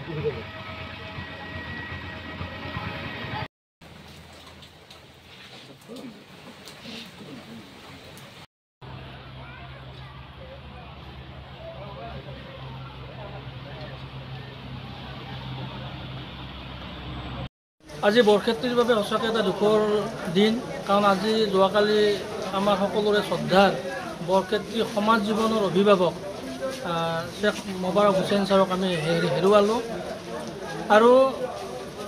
আজি বৰক্ষেত্ৰীৰ বাবে সঁচাকৈ এটা দুখৰ দিন, কাৰণ আজি যোৱাকালি আমাৰ সকলোৰে শ্ৰদ্ধাৰ বৰক্ষেত্ৰী সমাজ জীৱনৰ অভিভাৱক শ্বেখ মোবাৰক হুছেইন ছাৰক আমি হেৰুৱালোঁ। আৰু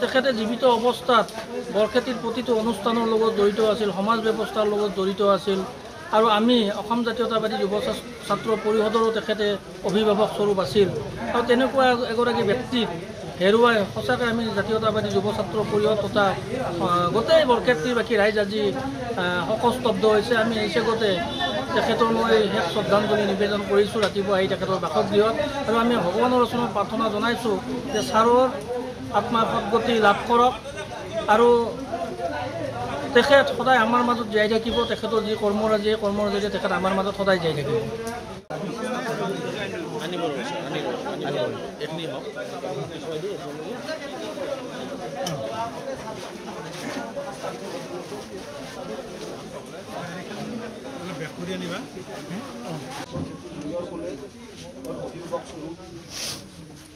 তেখেতে জীৱিত অৱস্থাত বৰক্ষেত্ৰীৰ প্ৰতিটো অনুষ্ঠানৰ লগত জড়িত আছিল, সমাজ ব্যৱস্থাৰ লগত জড়িত আছিল। আৰু আমি অসম জাতীয়তাবাদী যুৱ ছাত্ৰ পৰিষদৰো তেখেতে অভিভাৱক স্বৰূপ আছিল। আৰু তেনেকুৱা এগৰাকী ব্যক্তিক হেৰুৱাই সঁচাকৈ আমি জাতীয়তাবাদী যুৱ ছাত্ৰ পৰিষদ তথা গোটেই বৰক্ষেত্ৰীবাসী ৰাইজ আজি শোকস্তব্ধ হৈছে। আমি এই চেগতে তেখেতৰ মই শেষ শ্ৰদ্ধাঞ্জলি নিবেদন কৰিছোঁ ৰাতিপুৱা আহি তেখেতৰ বাসগৃহত। আৰু আমি ভগৱানৰ ওচৰত প্ৰাৰ্থনা জনাইছোঁ যে ছাৰৰ আত্মা সদ্গতি লাভ কৰক আৰু তেখেত সদায় আমাৰ মাজত জীয়াই থাকিব। তেখেতৰ যি কৰ্মৰাজি এই কৰ্মৰাজিৰে তেখেত আমাৰ মাজত সদায় জীয়াই থাকিব।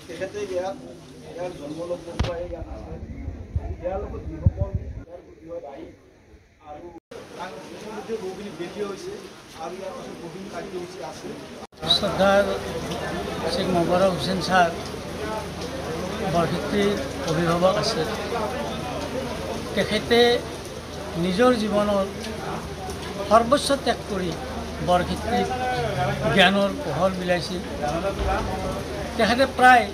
তেখেতে ইয়াৰ জন্মলগ্ন পৰাই ইয়াত আছে। ইয়াৰ লগত যিসকল আৰু ইতিমধ্যে বহুখিনি বৃদ্ধি হৈছে আৰু ইয়াৰ পাছত বহুখিনি কাৰ্যসূচী আছে। শ্ৰদ্ধাৰ শ্বেখ মোবাৰক হুছেইন ছাৰ বৰক্ষেত্ৰীৰ অভিভাৱক আছে। তেখেতে নিজৰ জীৱনৰ সৰ্বোচ্চ ত্যাগ কৰি বৰক্ষেত্ৰীত জ্ঞানৰ পোহৰ বিলাইছিল। তেখেতে প্ৰায়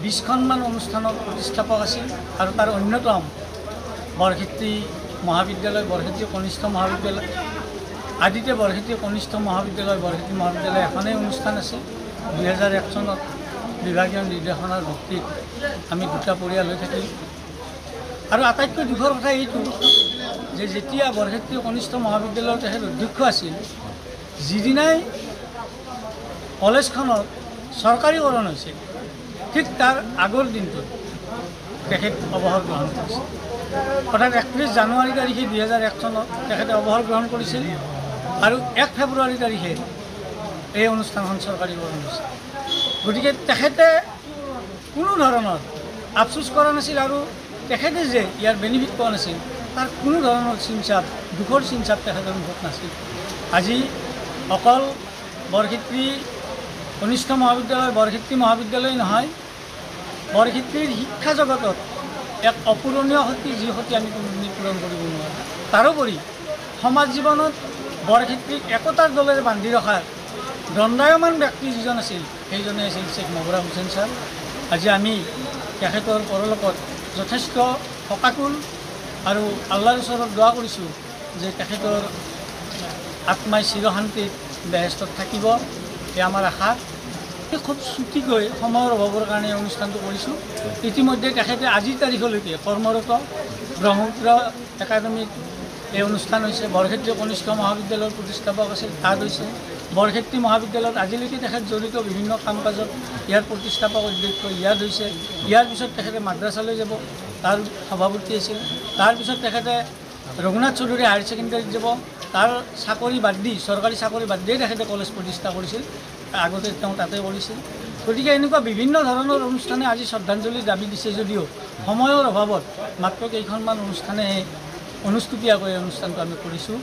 20খনমান অনুষ্ঠানৰ প্ৰতিষ্ঠাপক আছিল আৰু তাৰ অন্যতম বৰক্ষেত্ৰী মহাবিদ্যালয়, বৰক্ষেত্ৰী কনিষ্ঠ মহাবিদ্যালয়, আদিতে বৰক্ষেত্ৰী কনিষ্ঠ মহাবিদ্যালয়, বৰক্ষেত্ৰী মহাবিদ্যালয় এখনেই অনুষ্ঠান আছিল। 2001 চনত বিভাগীয় নিৰ্দেশনাৰ ভিত্তিত আমি দুটা পৰিয়াল হৈ থাকিলোঁ। আৰু আটাইতকৈ দুখৰ কথা এইটো যে যেতিয়া বৰক্ষেত্ৰী কনিষ্ঠ মহাবিদ্যালয়ৰ তেখেত অধ্যক্ষ আছিল, যিদিনাই কলেজখনৰ চৰকাৰীকৰণ হৈছিল ঠিক তাৰ আগৰ দিনটোত তেখেত অৱসৰ গ্ৰহণ কৰিছিল। অৰ্থাৎ 31 জানুৱাৰী তাৰিখে 2001 চনত তেখেতে অৱসৰ গ্ৰহণ কৰিছিল আৰু 1 ফেব্ৰুৱাৰী তাৰিখে এই অনুষ্ঠানখন চৰকাৰীকৰণ হৈছিল। গতিকে তেখেতে কোনো ধৰণৰ আফচোচ কৰা নাছিল আৰু তেখেতে যে ইয়াৰ বেনিফিট পোৱা নাছিল তাৰ কোনো ধৰণৰ চিনচাপ, দুখৰ চিনচাপ তেখেতৰ মুখত নাছিল। আজি অকল বৰক্ষেত্ৰী কনিষ্ঠ মহাবিদ্যালয়, বৰক্ষেত্ৰী মহাবিদ্যালয় নহয়, বৰক্ষেত্ৰীৰ শিক্ষা জগতত এক অপূৰণীয় ক্ষতি, যি ক্ষতি আমি কোনোদিনে পূৰণ কৰিব নোৱাৰোঁ। তাৰোপৰি সমাজ জীৱনত বৰক্ষেত্ৰীক একতাৰ দলেৰে বান্ধি ৰখাৰ দণ্ডায়মান ব্যক্তি যিজন আছিল সেইজনে আছিল শ্বেখ মোবাৰক হুছেইন ছাৰ। আজি আমি তেখেতৰ পৰলোকত যথেষ্ট শোকাকুল আৰু আল্লাহৰ ওচৰত দোৱা কৰিছোঁ যে তেখেতৰ আত্মাই চিৰশান্তিত বেহেস্তত থাকিব, এয়া আমাৰ আশা। খুব চুটিকৈ সময়ৰ অভাৱৰ কাৰণে অনুষ্ঠানটো কৰিছোঁ। ইতিমধ্যে তেখেতে আজিৰ তাৰিখলৈকে কৰ্মৰত ব্ৰহ্মপুত্ৰ একাডেমীত এই অনুষ্ঠান হৈছে। বৰক্ষেত্ৰী কনিষ্ঠ মহাবিদ্যালয়ৰ প্ৰতিষ্ঠাপক আছিল, তাত হৈছে। বৰক্ষেত্ৰী মহাবিদ্যালয়ত আজিলৈকে তেখেত জড়িত বিভিন্ন কাম কাজত ইয়াৰ প্ৰতিষ্ঠাপক অধ্যক্ষ ইয়াত হৈছে। ইয়াৰ পিছত তেখেতে মাদ্ৰাছালৈ যাব, তাৰ সভাপতি আছিল। তাৰপিছত তেখেতে ৰঘুনাথ চৌধুৰী হায়াৰ ছেকেণ্ডেৰীত যাব, তাৰ চাকৰি বাদ দি, চৰকাৰী চাকৰি বাদ দিয়ে তেখেতে কলেজ প্ৰতিষ্ঠা কৰিছিল। আগতে তেওঁ তাতে কৰিছিল। গতিকে এনেকুৱা বিভিন্ন ধৰণৰ অনুষ্ঠানে আজি শ্ৰদ্ধাঞ্জলিৰ দাবী দিছে যদিও সময়ৰ অভাৱত মাত্ৰ কেইখনমান অনুষ্ঠানে অনুষ্টুপীয়াকৈ অনুষ্ঠানটো আমি কৰিছোঁ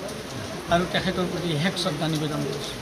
আৰু তেখেতৰ প্ৰতি শেষ শ্ৰদ্ধা নিবেদন কৰিছোঁ।